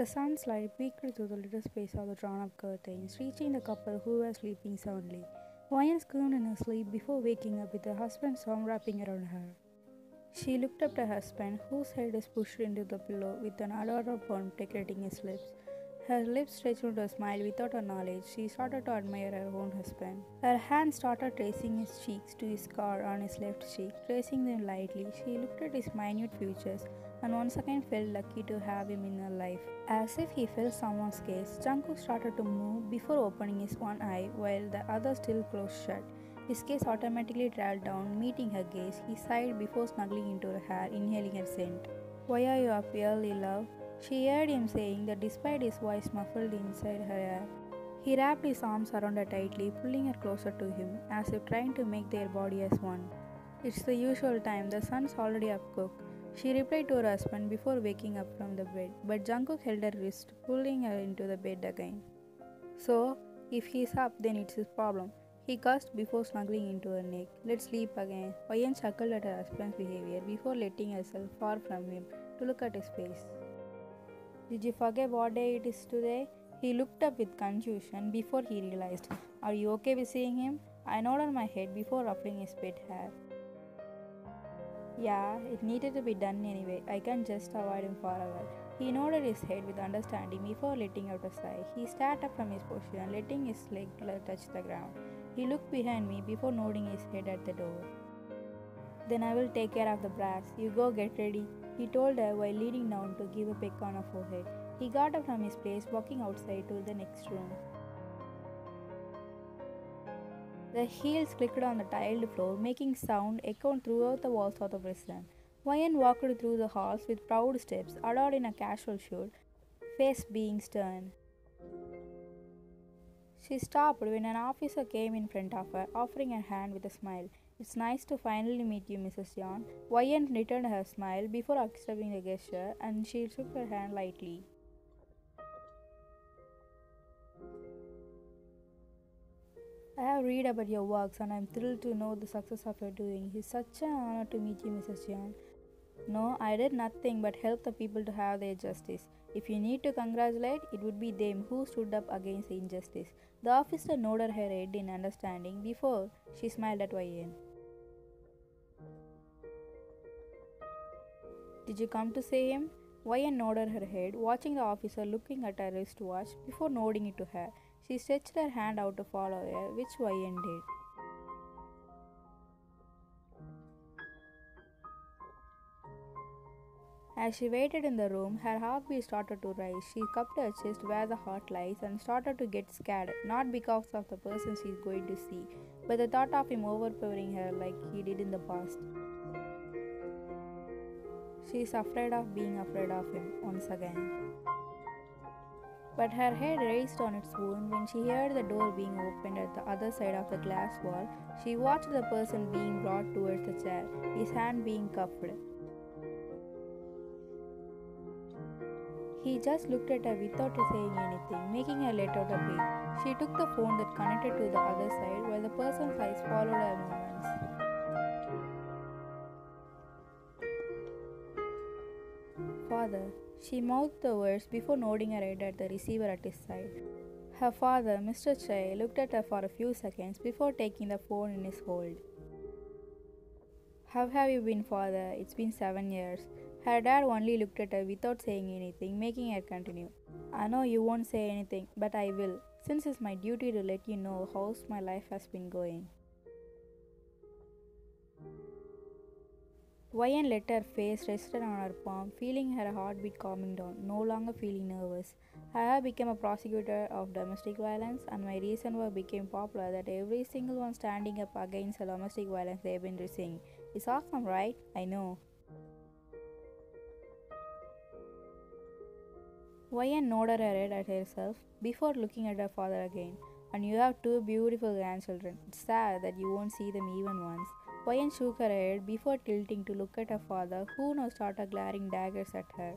sun's light peeked through the little space of the drawn-up curtains, reaching the couple who were sleeping soundly. Wayan screamed in her sleep before waking up with her husband's arm wrapping around her. She looked up at her husband, whose head is pushed into the pillow with an adorable palm decorating his lips. Her lips stretched into a smile without her knowledge. She started to admire her own husband. Her hand started tracing his cheeks to his scar on his left cheek, tracing them lightly. She looked at his minute features and once again felt lucky to have him in her life. As if he felt someone's gaze, Jungkook started to move before opening his one eye while the other still closed shut. His gaze automatically traveled down, meeting her gaze. He sighed before snuggling into her hair, inhaling her scent. "Why are you up early, love?" She heard him saying that despite his voice muffled inside her ear. He wrapped his arms around her tightly, pulling her closer to him, as if trying to make their body as one. "It's the usual time, the sun's already up, cook," she replied to her husband before waking up from the bed, but Jungkook held her wrist, pulling her into the bed again. "So, if he's up, then it's his problem," he cursed before snuggling into her neck. "Let's sleep again." Wayan chuckled at her husband's behavior before letting herself far from him to look at his face. "Did you forget what day it is today?" He looked up with confusion before he realized. "Are you okay with seeing him?" I nodded my head before ruffling his pet hair. "Yeah, it needed to be done anyway. I can't just avoid him forever." He nodded his head with understanding before letting out a sigh. He sat up from his position, letting his leg touch the ground. He looked behind me before nodding his head at the door. "Then I will take care of the brass. You go get ready," he told her while leaning down to give a peck on her forehead. He got up from his place, walking outside to the next room. The heels clicked on the tiled floor, making sound echoed throughout the walls of the prison. Wayan walked through the halls with proud steps, adorned in a casual suit, face being stern. She stopped when an officer came in front of her, offering her hand with a smile. "It's nice to finally meet you, Mrs. Yan." Wayan returned her smile before accepting the gesture, and she shook her hand lightly. "I have read about your works and I am thrilled to know the success of your doing. It's such an honor to meet you, Mrs. Yan." "No, I did nothing but help the people to have their justice. If you need to congratulate, it would be them who stood up against the injustice." The officer nodded her head in understanding before she smiled at Wayan. "Did you come to see him?" Wayan nodded her head, watching the officer looking at her wristwatch before nodding it to her. She stretched her hand out to follow her, which Wayan did. As she waited in the room, her heartbeat started to rise. She cupped her chest where the heart lies and started to get scared, not because of the person she is going to see, but the thought of him overpowering her like he did in the past. She is afraid of being afraid of him once again. But her head raised on its wound when she heard the door being opened at the other side of the glass wall. She watched the person being brought towards the chair, his hand being cuffed. He just looked at her without saying anything, making her let out a breath. She took the phone that connected to the other side while the person's eyes followed her movements. "Father," she mouthed the words before nodding her head at the receiver at his side. Her father, Mr. Chai, looked at her for a few seconds before taking the phone in his hold. "How have you been, father? It's been 7 years. Her dad only looked at her without saying anything, making her continue. "I know you won't say anything, but I will, since it's my duty to let you know how my life has been going." Wayan let her face rest on her palm, feeling her heartbeat calming down, no longer feeling nervous. "I have become a prosecutor of domestic violence, and my recent work became popular that every single one standing up against the domestic violence they've been receiving. It's awesome, right? I know." Wayan nodded her head at herself before looking at her father again. "And you have 2 beautiful grandchildren. It's sad that you won't see them even once." Wayan shook her head before tilting to look at her father, who now started glaring daggers at her.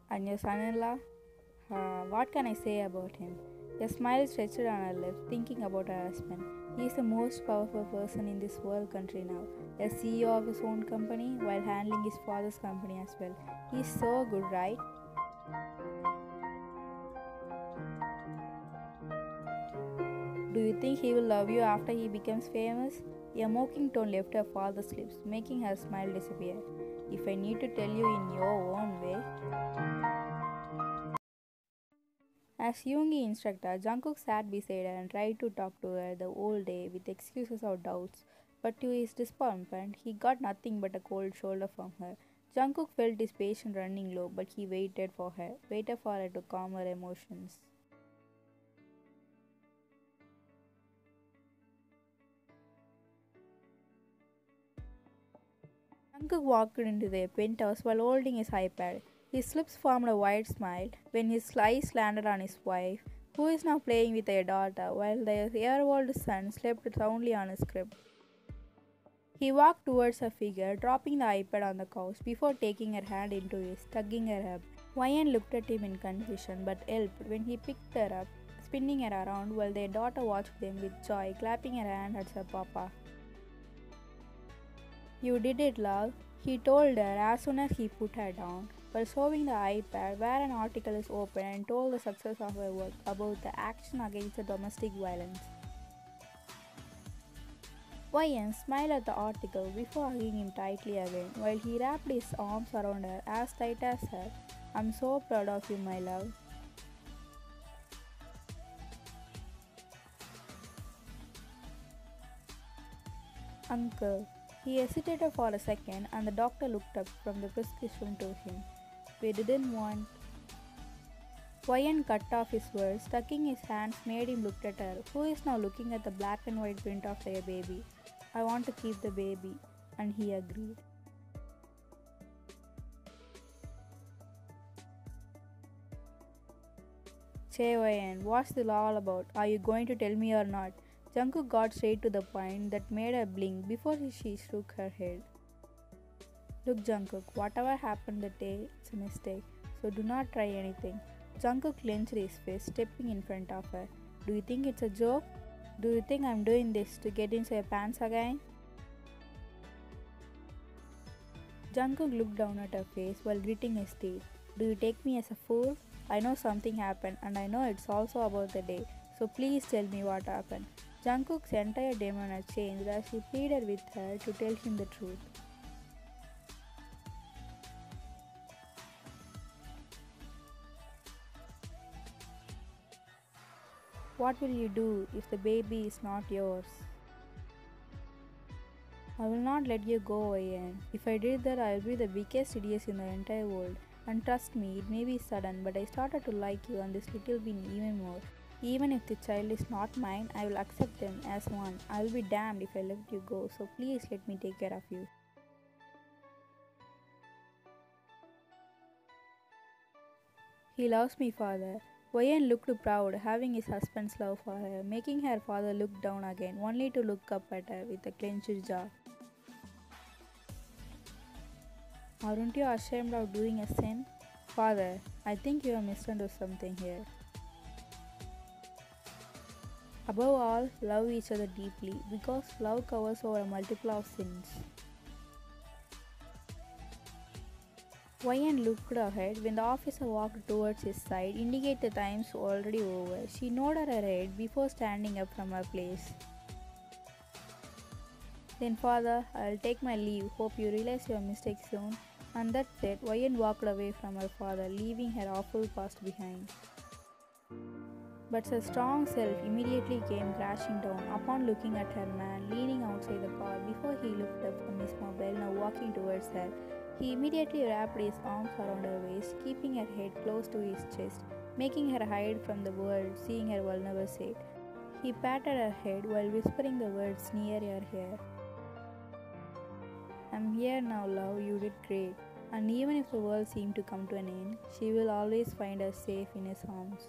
"And your son-in-law? What can I say about him?" A smile stretched on her lips, thinking about her husband. He is the most powerful person in this world country now, a CEO of his own company while handling his father's company as well. He is so good, right? Do you think he will love you after he becomes famous? A mocking tone left her father's lips, making her smile disappear. If I need to tell you in your own way. As Yoongi instructor, Jungkook sat beside her and tried to talk to her the whole day with excuses or doubts. But to his disappointment, he got nothing but a cold shoulder from her. Jungkook felt his patience running low, but he waited for her to calm her emotions. Jungkook walked into the penthouse while holding his iPad. His lips formed a wide smile when his eyes landed on his wife, who is now playing with their daughter, while their year-old son slept soundly on his crib. He walked towards her figure, dropping the iPad on the couch before taking her hand into his, tugging her up. YN looked at him in confusion but helped when he picked her up, spinning her around while their daughter watched them with joy, clapping her hand at her papa. "You did it, love," he told her as soon as he put her down, while showing the iPad where an article is open and told the success of her work about the action against the domestic violence. YN smiled at the article before hugging him tightly again while he wrapped his arms around her as tight as her. "I'm so proud of you, my love." "Uncle." He hesitated for a second and the doctor looked up from the prescription to him. "We didn't want..." YN cut off his words, tucking his hands made him look at her, who is now looking at the black and white print of their baby. "I want to keep the baby," and he agreed. "YN, what's the law all about? Are you going to tell me or not?" Jungkook got straight to the point that made her blink before she shook her head. "Look, Jungkook, whatever happened that day, it's a mistake, so do not try anything." Jungkook clenched his fist, stepping in front of her. "Do you think it's a joke? Do you think I'm doing this to get into your pants again?" Jungkook looked down at her face while gritting his teeth. "Do you take me as a fool? I know something happened and I know it's also about the day, so please tell me what happened." Jungkook's entire demeanor changed as he pleaded with her to tell him the truth. "What will you do if the baby is not yours?" "I will not let you go, YN. If I did that, I will be the biggest idiot in the entire world. And trust me, it may be sudden, but I started to like you and this little being even more. Even if the child is not mine, I will accept them as one. I will be damned if I let you go, so please let me take care of you." "He loves me, father." YN looked proud, having his husband's love for her, making her father look down again, only to look up at her with a clenched jaw. "Aren't you ashamed of doing a sin?" "Father, I think you have misunderstood something here. Above all, love each other deeply, because love covers over a multiple of sins." YN looked ahead when the officer walked towards his side, indicating the time's already over. She nodded her head before standing up from her place. "Then, father, I'll take my leave. Hope you realize your mistake soon." And that said, YN walked away from her father, leaving her awful past behind. But her strong self immediately came crashing down upon looking at her man leaning outside the car before he looked up from his mobile, now walking towards her. He immediately wrapped his arms around her waist, keeping her head close to his chest, making her hide from the world, seeing her vulnerable state. He patted her head while whispering the words near her ear. "I'm here now, love, you did great." And even if the world seemed to come to an end, she will always find her safe in his arms.